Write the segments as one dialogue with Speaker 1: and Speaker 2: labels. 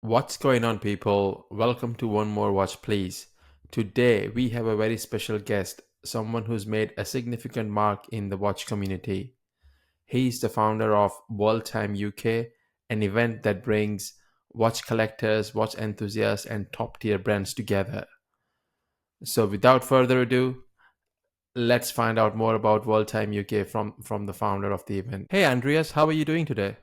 Speaker 1: What's going on, people? Welcome to One More Watch, please. Today, we have a very special guest, someone who's made a significant mark in the watch community. He's the founder of Worldtime UK, an event that brings watch collectors, watch enthusiasts, and top tier brands together. So, without further ado, let's find out more about Worldtime UK from the founder of the event. Hey, Andreas, how are you doing today?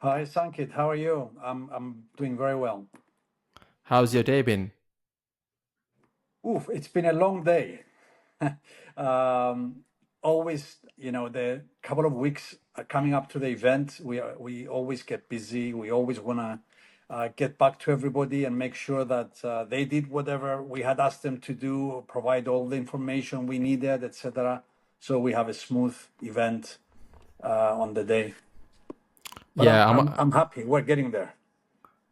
Speaker 2: Hi, Sankit. How are you? I'm doing very well.
Speaker 1: How's your day been?
Speaker 2: Oof, it's been a long day. um, Always, the couple of weeks coming up to the event, we always get busy. We always want to get back to everybody and make sure that they did whatever we had asked them to do, provide all the information we needed, etc. So we have a smooth event on the day. But
Speaker 1: Yeah,
Speaker 2: I'm happy. We're getting there.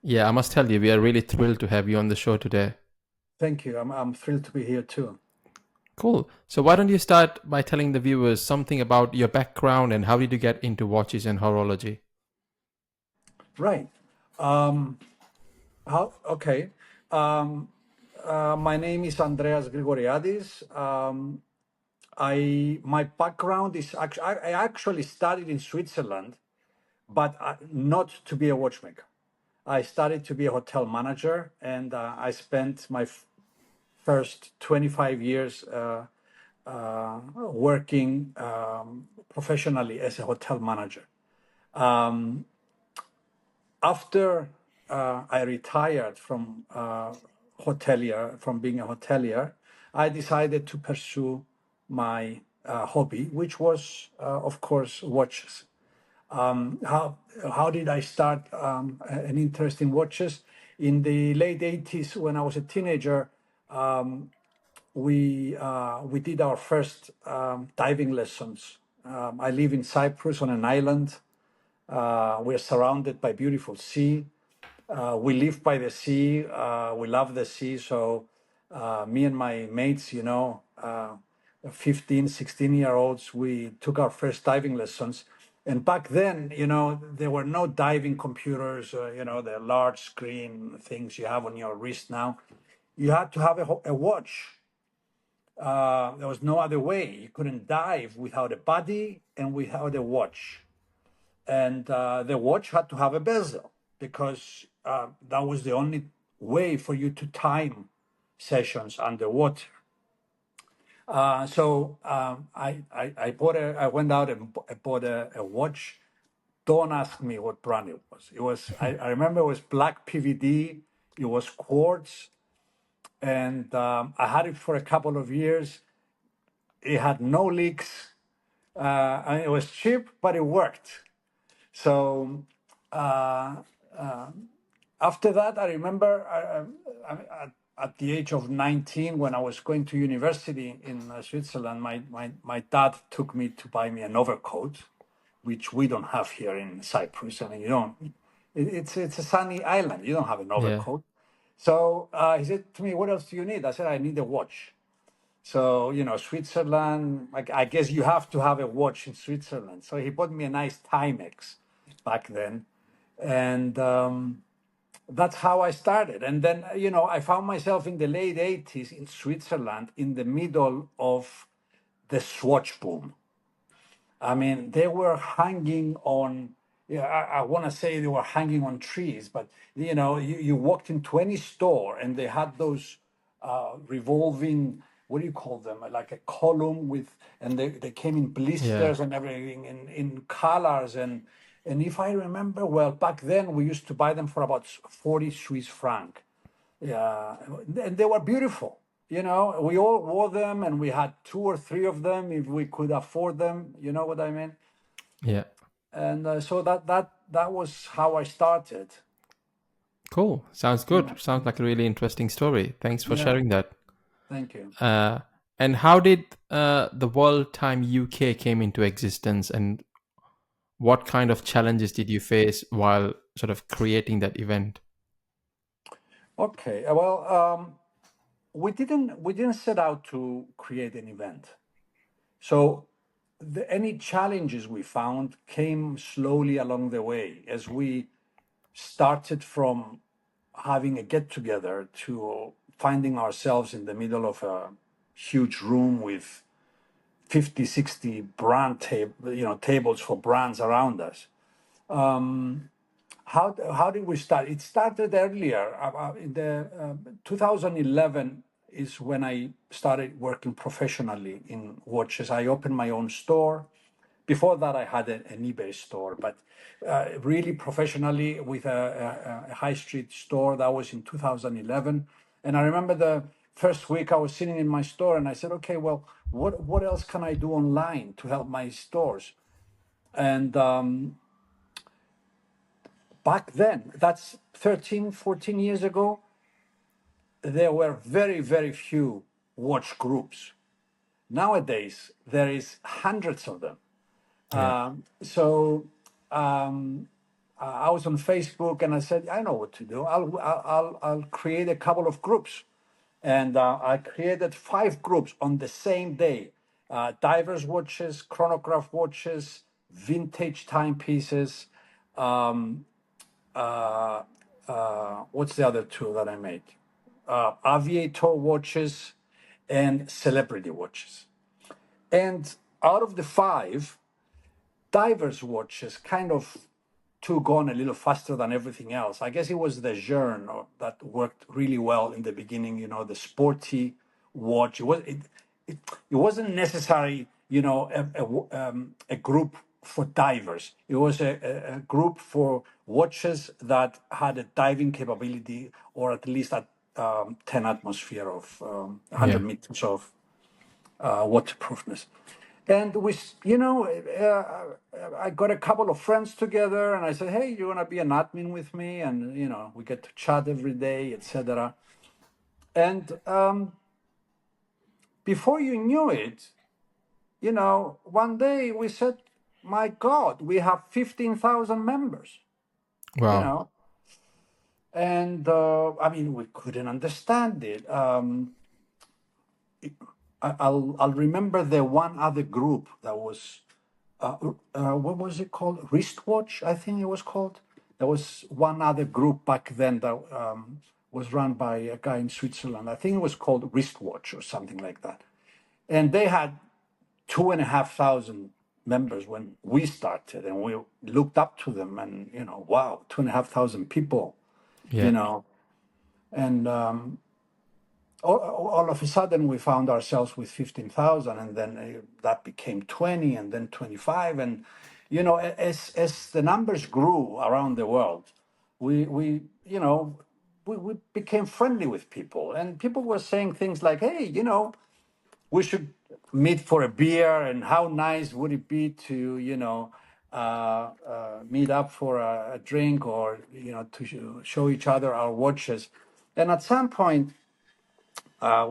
Speaker 1: I must tell you, we are really thrilled to have you on the show today.
Speaker 2: Thank you. I'm thrilled to be here too.
Speaker 1: Cool. So why don't you start by telling the viewers something about your background and how did you get into watches and horology?
Speaker 2: Right. Um, okay. Um, my name is Andreas Grigoriadis. My background is actually I actually studied in Switzerland, but not to be a watchmaker. I studied to be a hotel manager, and I spent my first 25 years working professionally as a hotel manager. Um, After I retired from being a hotelier, I decided to pursue my hobby, which was, of course, watches. How did I start an interest in watches? In the late 80s, when I was a teenager, we did our first diving lessons. I live in Cyprus on an island. We're surrounded by beautiful sea. We live by the sea. We love the sea. So me and my mates, 15, 16-year-olds, we took our first diving lessons. And back then, there were no diving computers, the large screen things you have on your wrist now. You had to have a watch. There was no other way. You couldn't dive without a buddy and without a watch. And the watch had to have a bezel because that was the only way for you to time sessions underwater. I went out and bought a watch. Don't ask me what brand it was. I remember it was black PVD. It was quartz, and I had it for a couple of years. It had no leaks, and it was cheap, but it worked. So uh, after that, I remember at the age of 19, when I was going to university in Switzerland, my dad took me to buy me an overcoat, which we don't have here in Cyprus. I mean, you don't. It's a sunny island. You don't have an
Speaker 1: Yeah.
Speaker 2: overcoat. So he said to me, "What else do you need?" I said, "I need a watch." So, Switzerland, I guess you have to have a watch in Switzerland. So he bought me a nice Timex back then. And that's how I started. And then, I found myself in the late 80s in Switzerland in the middle of the Swatch boom. I mean, they were hanging on, yeah, I want to say they were hanging on trees, but you walked into any store and they had those revolving, what do you call them? Like a column with, and they came in
Speaker 1: Yeah.
Speaker 2: blisters and everything in colors. And if I remember well, back then we used to buy them for about 40 Swiss franc. Yeah, and they were beautiful. We all wore them, and we had two or three of them if we could afford them. You know what I mean?
Speaker 1: Yeah.
Speaker 2: And so that was how I started.
Speaker 1: Cool. Sounds
Speaker 2: Yeah,
Speaker 1: good. Sounds like a really interesting story. Thanks for
Speaker 2: yeah.
Speaker 1: sharing that.
Speaker 2: Thank you.
Speaker 1: Uh, and how did the World Time UK came into existence, and what kind of challenges did you face while sort of creating that event?
Speaker 2: Okay. Well, we didn't set out to create an event. So any challenges we found came slowly along the way as we started from having a get together to finding ourselves in the middle of a huge room with 50, 60 tables for brands around us. How did we start? It started earlier. In the 2011 is when I started working professionally in watches. I opened my own store. Before that, I had an eBay store, but really professionally with a high street store. That was in 2011. And I remember the first week I was sitting in my store and I said, okay, well, what else can I do online to help my stores? And back then, that's 13, 14 years ago, there were very, very few watch groups. Nowadays, there is hundreds of them.
Speaker 1: Yeah.
Speaker 2: So I was on Facebook and I said, I know what to do. I'll create a couple of groups. And I created 5 groups on the same day. Divers watches, chronograph watches, vintage timepieces, what's the other two that I made? Aviator watches and celebrity watches. And out of the 5, divers watches kind of took on a little faster than everything else. I guess it was the Jeune that worked really well in the beginning, the sporty watch. It wasn't necessary, a group for divers. It was a group for watches that had a diving capability, or at least at 10 atmosphere of 100
Speaker 1: Yeah.
Speaker 2: meters of waterproofness. And I got a couple of friends together, and I said, "Hey, you want to be an admin with me?" And we get to chat every day, etc. And before you knew it, one day we said, "My God, we have 15,000 members." You
Speaker 1: Wow.
Speaker 2: know, and I mean, we couldn't understand it. I'll remember the one other group that was what was it called? Wristwatch, I think it was called. There was one other group back then that was run by a guy in Switzerland. I think it was called Wristwatch or something like that. And they had 2,500 members when we started, and we looked up to them. And wow, 2,500 people,
Speaker 1: Yeah.
Speaker 2: you know, and all of a sudden we found ourselves with 15,000, and then that became 20, and then 25. And as the numbers grew around the world, we became friendly with people, and people were saying things like, hey, we should meet for a beer, and how nice would it be to meet up for a drink, or to show each other our watches. And at some point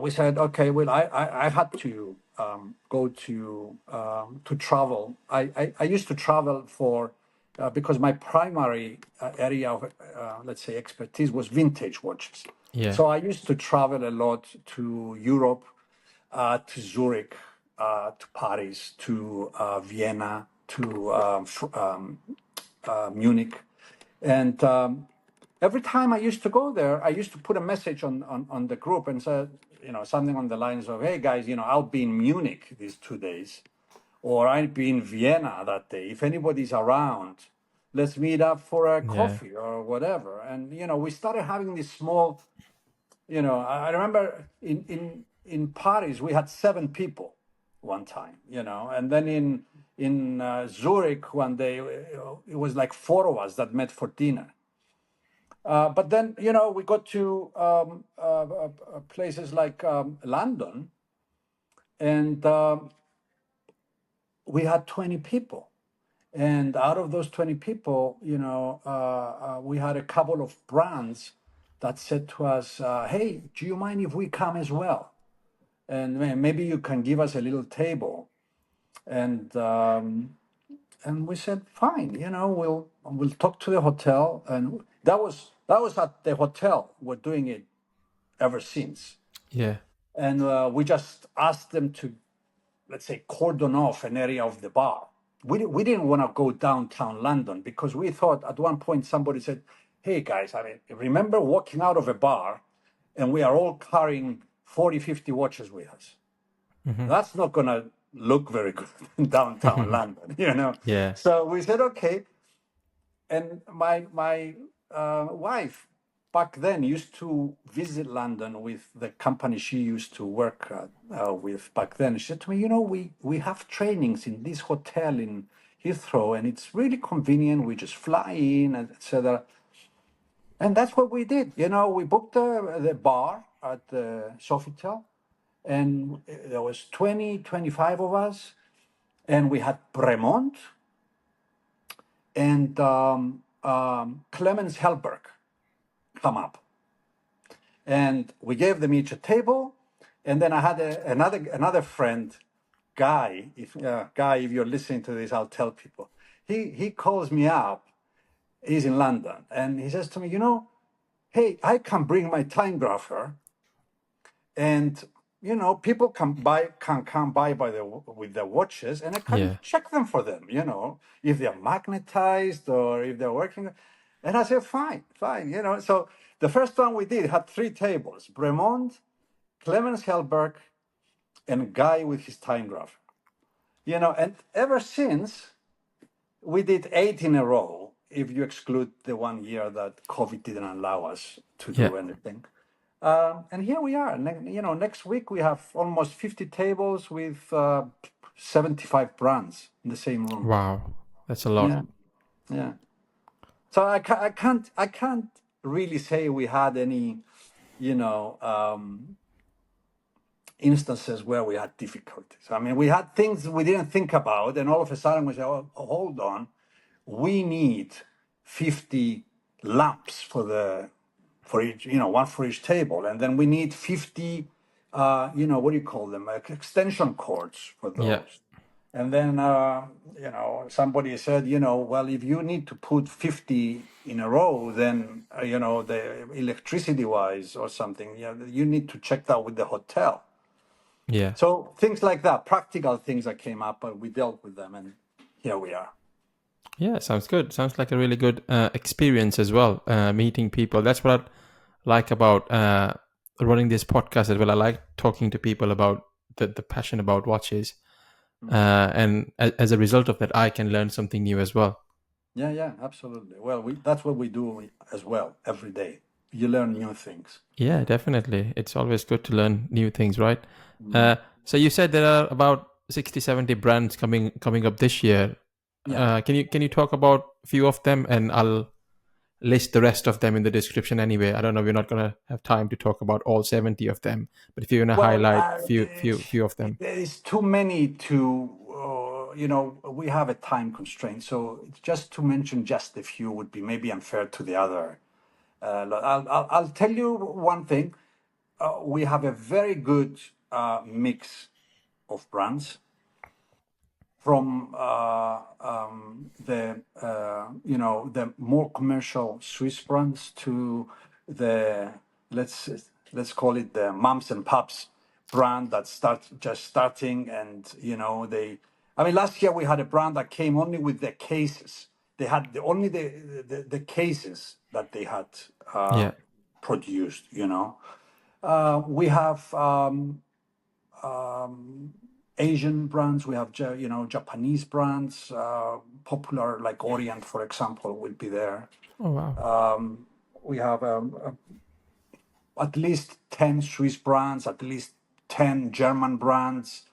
Speaker 2: we said, okay, well, I had to go to travel. I used to travel for because my primary area of let's say expertise was vintage watches.
Speaker 1: Yeah.
Speaker 2: So I used to travel a lot to Europe, to Zurich, to Paris, to Vienna, to Munich, and every time I used to go there, I used to put a message on the group and said, something on the lines of, "Hey guys, I'll be in Munich these 2 days, or I'll be in Vienna that day. If anybody's around, let's meet up for a
Speaker 1: Yeah.
Speaker 2: coffee or whatever." And we started having this small. I remember in Paris we had 7 people one time. And then in Zurich one day it was like 4 of us that met for dinner. But then, we got to places like London, and we had 20 people. And out of those 20 people, we had a couple of brands that said to us, hey, do you mind if we come as well? And maybe you can give us a little table. And we said, fine, we'll talk to the hotel. And that was at the hotel. We're doing it ever since.
Speaker 1: Yeah.
Speaker 2: And we just asked them to, let's say, cordon off an area of the bar. We didn't want to go downtown London because we thought at one point somebody said, hey guys, I mean, remember walking out of a bar and we are all carrying 40, 50 watches with us.
Speaker 1: Hmm.
Speaker 2: That's not going to look very good in downtown London, you know.
Speaker 1: Yeah.
Speaker 2: So we said, okay. And my wife back then used to visit London with the company she used to work with back then. She said to me, you know, we have trainings in this hotel in Heathrow, and it's really convenient. We just fly in, and etc. And that's what we did. You know, we booked the bar at the Sofitel, and there was 20, 25 of us, and we had Bremont and Clemens Helberg come up, and we gave them each a table, and then I had another friend, Guy. If you're listening to this, I'll tell people. He calls me up. He's in London, and he says to me, you know, hey, I can bring my time grapher, and you know, people can come by with their watches, and I can
Speaker 1: Yeah.
Speaker 2: check them for them. You know, if they're magnetized or if they're working. And I said, fine, fine. You know, so the first one we did had three tables: Bremont, Clemens Helberg, and Guy with his time graph. You know, and ever since we did 8 in a row, if you exclude the 1 year that COVID didn't allow us to
Speaker 1: Yeah.
Speaker 2: do anything. And here we are. You know, next week we have almost 50 tables with 75 brands in the same room.
Speaker 1: Wow. That's a lot.
Speaker 2: Yeah, yeah. So I can't really say we had any, you know, instances where we had difficulties. I mean, we had things we didn't think about, and all of a sudden we say, "Oh, hold on, we need 50 lamps for each, you know, one for each table, and then we need 50, you know, what do you call them, like extension cords for
Speaker 1: Yeah.
Speaker 2: those." And then, you know, somebody said, you know, well, if you need to put 50 in a row, then, you know, the electricity wise or something, you know, you need to check that with the hotel.
Speaker 1: Yeah.
Speaker 2: So things like that, practical things that came up, but we dealt with them, and here we are.
Speaker 1: Yeah. Sounds good. Sounds like a really good experience as well. Meeting people. That's what I like about running this podcast as well. I like talking to people about the passion about watches. And as a result of that, I can learn something new as well.
Speaker 2: Yeah, yeah, absolutely. Well, that's what we do as well every day. You learn new things.
Speaker 1: Yeah, definitely. It's always good to learn new things, right?
Speaker 2: Mhm.
Speaker 1: Uh, so you said there are about 60, 70 brands coming up this year.
Speaker 2: Yeah.
Speaker 1: Can you talk about a few of them, and I'll list the rest of them in the description anyway. I don't know, we're not gonna have time to talk about all 70 of them, but if you're gonna
Speaker 2: Well,
Speaker 1: highlight few of them.
Speaker 2: there is too many to, you know, we have a time constraint. So just to mention just a few would be maybe unfair to the other. I'll tell you one thing. We have a very good mix of brands, from the you know, the more commercial Swiss brands to the, let's let's call it the mums and pups brand that starting, and you know, I mean, last year we had a brand that came only with the cases. They had only the cases that they had
Speaker 1: Yeah.
Speaker 2: produced. You know, we have Asian brands. We have, you know, Japanese brands, popular like Orient, for example, would be there.
Speaker 1: Oh wow.
Speaker 2: We have at least 10 Swiss brands, at least 10 German brands,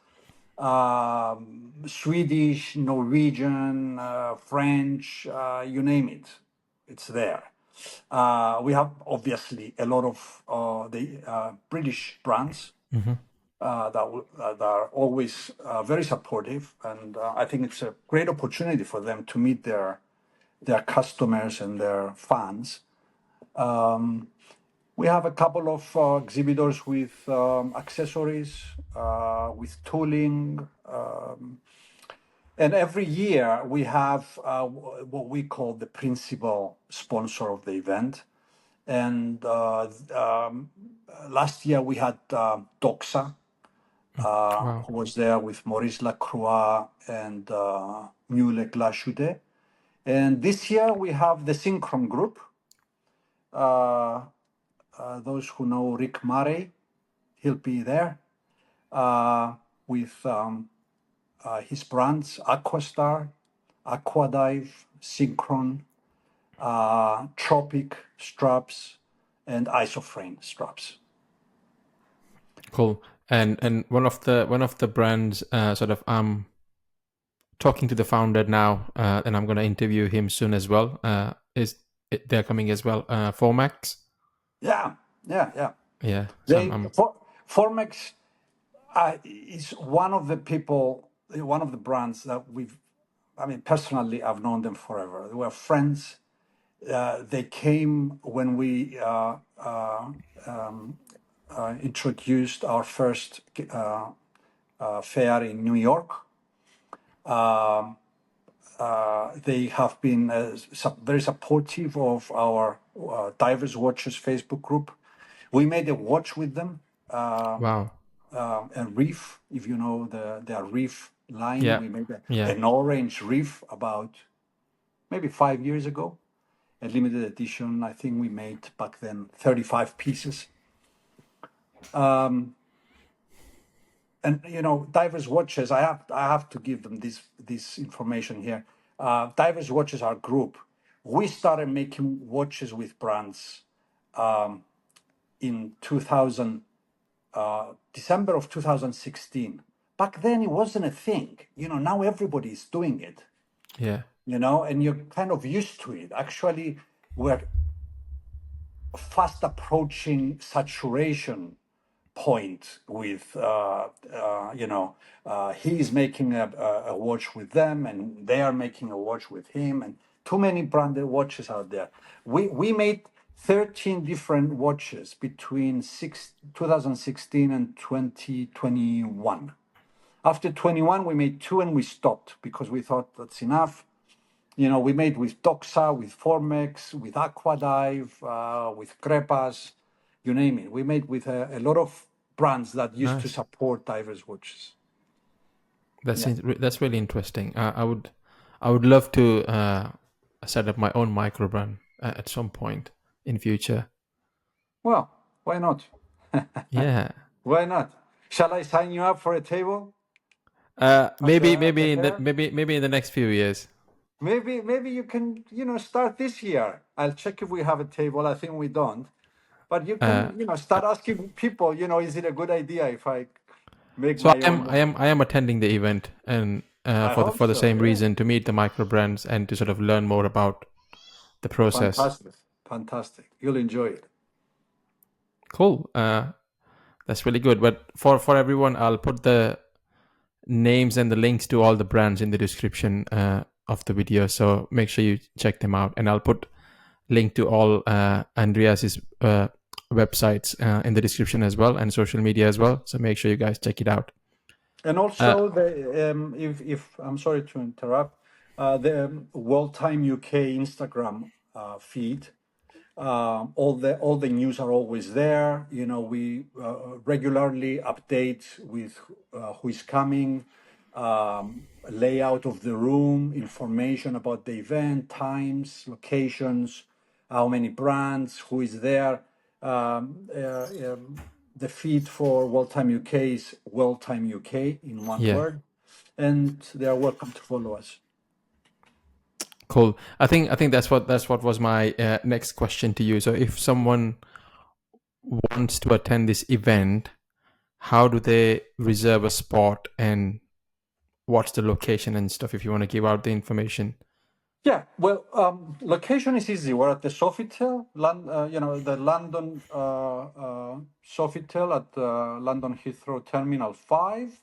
Speaker 2: Swedish, Norwegian, French, you name it, it's there. We have obviously a lot of the British brands that are always very supportive, and I think it's a great opportunity for them to meet their customers and their fans. We have a couple of exhibitors with accessories, with tooling, and every year we have what we call the principal sponsor of the event. And last year we had Doxa,
Speaker 1: Wow.
Speaker 2: who was there with Maurice Lacroix and Mulek Lachude. And this year we have the Synchron Group, those who know Rick Murray, he'll be there with his brands Aquastar, Aquadive, Synchron, Tropic straps, and Isoframe straps.
Speaker 1: Cool. And one of the brands, sort of, I'm talking to the founder now, and I'm going to interview him soon as well. They're coming as well? Formax.
Speaker 2: Yeah, yeah, yeah.
Speaker 1: Yeah. So
Speaker 2: They Formex is one of the people, one of the brands that I mean, personally, I've known them forever. They were friends. They came when we introduced our first fair in New York. They have been very supportive of our Divers Watchers Facebook group. We made a watch with them,
Speaker 1: wow.
Speaker 2: a reef, if you know their reef line.
Speaker 1: Yeah.
Speaker 2: We made
Speaker 1: Yeah.
Speaker 2: an orange reef about maybe 5 years ago, a limited edition. I think we made back then 35 pieces. And Divers Watches, I have to give them this information here. Divers Watches, our group, we started making watches with brands in 2000, December of 2016. Back then it wasn't a thing. Now everybody is doing it.
Speaker 1: Yeah.
Speaker 2: And you're kind of used to it. Actually, we're fast approaching saturation point with he's making a watch with them and they are making a watch with him, and too many branded watches out there. We made 13 different watches between 2016 and 2021. After 21 we made two and we stopped because we thought that's enough. We made with Doxa, with Formex, with Aquadive, with Crepas, you name it. We made with a lot of brands that used to
Speaker 1: Nice.
Speaker 2: support divers watches. Yeah.
Speaker 1: That's really interesting. I would love to set up my own micro brand at some point in future.
Speaker 2: Well, why not?
Speaker 1: Yeah.
Speaker 2: Why not? Shall I sign you up for a table
Speaker 1: Maybe
Speaker 2: at the
Speaker 1: maybe in the
Speaker 2: fair?
Speaker 1: maybe in the next few years.
Speaker 2: Maybe you can start this year. I'll check if we have a table. I think we don't. But you
Speaker 1: Uh,
Speaker 2: can start asking people. Is it a good idea if I make
Speaker 1: so
Speaker 2: my
Speaker 1: I am
Speaker 2: own?
Speaker 1: I am I am attending the event, and
Speaker 2: I
Speaker 1: for the
Speaker 2: hope
Speaker 1: for the
Speaker 2: so.
Speaker 1: same
Speaker 2: Yeah.
Speaker 1: reason, to meet the micro brands and to sort of learn more about the process.
Speaker 2: Fantastic. Fantastic. You'll enjoy it.
Speaker 1: Cool. That's really good. But for everyone, I'll put the names and the links to all the brands in the description of the video. So make sure you check them out, and I'll put link to all Andreas's websites in the description as well, and social media as well. So make sure you guys check it out.
Speaker 2: And
Speaker 1: Uh,
Speaker 2: also, if I'm sorry to interrupt, the Worldtime UK Instagram feed. All the news are always there. We regularly update with who is coming, layout of the room, information about the event, times, locations, how many brands, who is there. The feed for Worldtime UK is Worldtime UK in one
Speaker 1: yeah,
Speaker 2: word, and they are welcome to follow us.
Speaker 1: cool. I think that's what was my next question to you. So if someone wants to attend this event, how do they reserve a spot, and what's the location and stuff? If you want to give out the information.
Speaker 2: Yeah, well, location is easy. We're at the Sofitel, the London Sofitel at London Heathrow Terminal 5.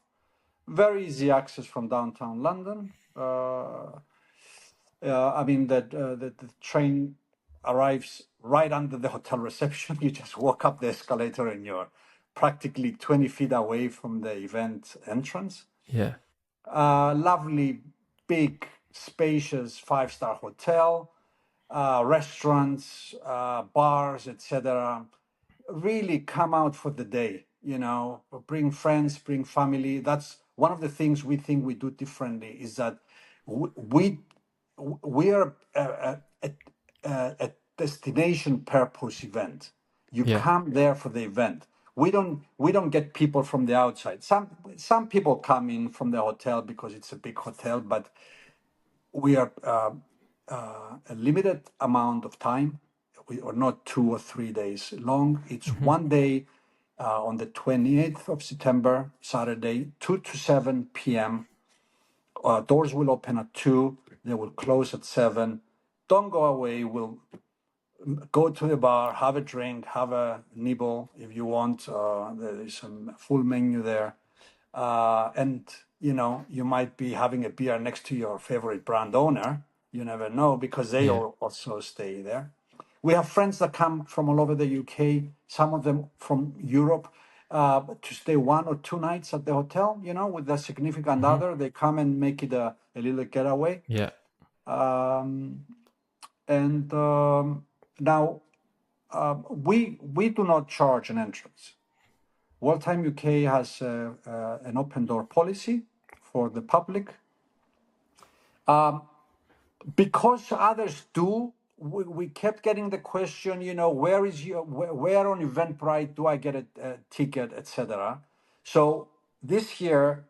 Speaker 2: Very easy access from downtown London. I mean, the train arrives right under the hotel reception. You just walk up the escalator and you're practically 20 feet away from the event entrance.
Speaker 1: Yeah,
Speaker 2: Lovely, big, spacious five-star hotel, restaurants, bars, etc. Really come out for the day. Bring friends, bring family. That's one of the things we think we do differently. Is that we are a destination purpose event. You
Speaker 1: Yeah.
Speaker 2: come there for the event. We don't get people from the outside. Some people come in from the hotel because it's a big hotel, but we are a limited amount of time. We are not 2 or 3 days long. It's
Speaker 1: Hmm.
Speaker 2: one day on the 28th of September, Saturday, 2 to 7 p.m. Doors will open at 2. They will close at 7. Don't go away. We'll go to the bar, have a drink, have a nibble if you want. There is some full menu there. And, you might be having a beer next to your favorite brand owner. You never know because they
Speaker 1: Yeah.
Speaker 2: all also stay there. We have friends that come from all over the UK, some of them from Europe, to stay 1 or 2 nights at the hotel, with their significant
Speaker 1: Hmm.
Speaker 2: other. They come and make it a little getaway.
Speaker 1: Yeah.
Speaker 2: Um, and now we do not charge an entrance. Worldtime UK has an open door policy for the public. Because others do, we kept getting the question, where on Eventbrite do I get a ticket, etc. So this year,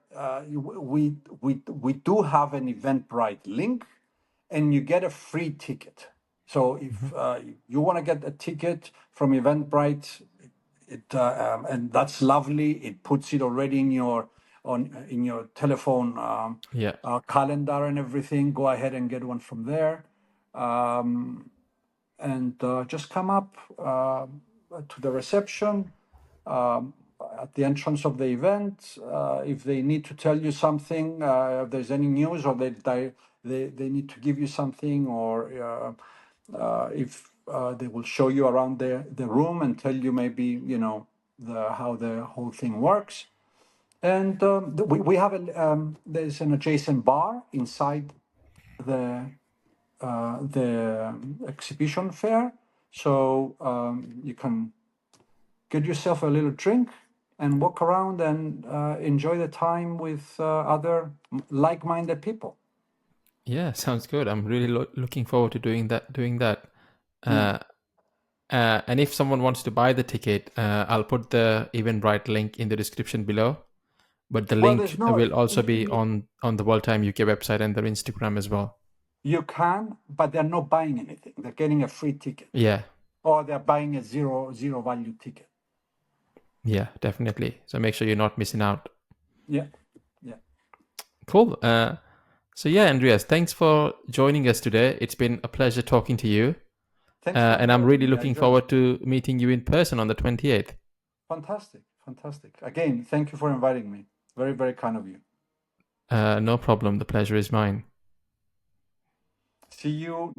Speaker 2: we do have an Eventbrite link, and you get a free ticket. So
Speaker 1: Hmm.
Speaker 2: if you want to get a ticket from Eventbrite, and that's lovely. It puts it already in your telephone
Speaker 1: Yeah.
Speaker 2: calendar and everything. Go ahead and get one from there, and just come up to the reception at the entrance of the event. If they need to tell you something, if there's any news, or they need to give you something, or if they will show you around the room and tell you maybe how the whole thing works. And we have there's an adjacent bar inside the exhibition fair, so you can get yourself a little drink and walk around and enjoy the time with other like-minded people.
Speaker 1: Yeah. Sounds good. I'm really looking forward to doing that.
Speaker 2: Yeah.
Speaker 1: Uh, and if someone wants to buy the ticket, I'll put the Eventbrite link in the description below. But the
Speaker 2: Well, there's
Speaker 1: link
Speaker 2: no.
Speaker 1: will also be on the Worldtime UK website and their Instagram as well.
Speaker 2: You can, but they're not buying anything. They're getting a free ticket,
Speaker 1: Yeah.
Speaker 2: or they're buying a zero value ticket.
Speaker 1: Yeah, definitely. So make sure you're not missing out.
Speaker 2: Yeah, yeah.
Speaker 1: Cool. So yeah, Andreas, thanks for joining us today. It's been a pleasure talking to you.
Speaker 2: Thanks for
Speaker 1: And I'm
Speaker 2: inviting
Speaker 1: really
Speaker 2: me. I
Speaker 1: looking
Speaker 2: enjoyed it.
Speaker 1: forward to meeting you in person on the 28th.
Speaker 2: Fantastic, fantastic. Again, thank you for inviting me. Very, very kind of you.
Speaker 1: No problem. The pleasure is mine.
Speaker 2: See you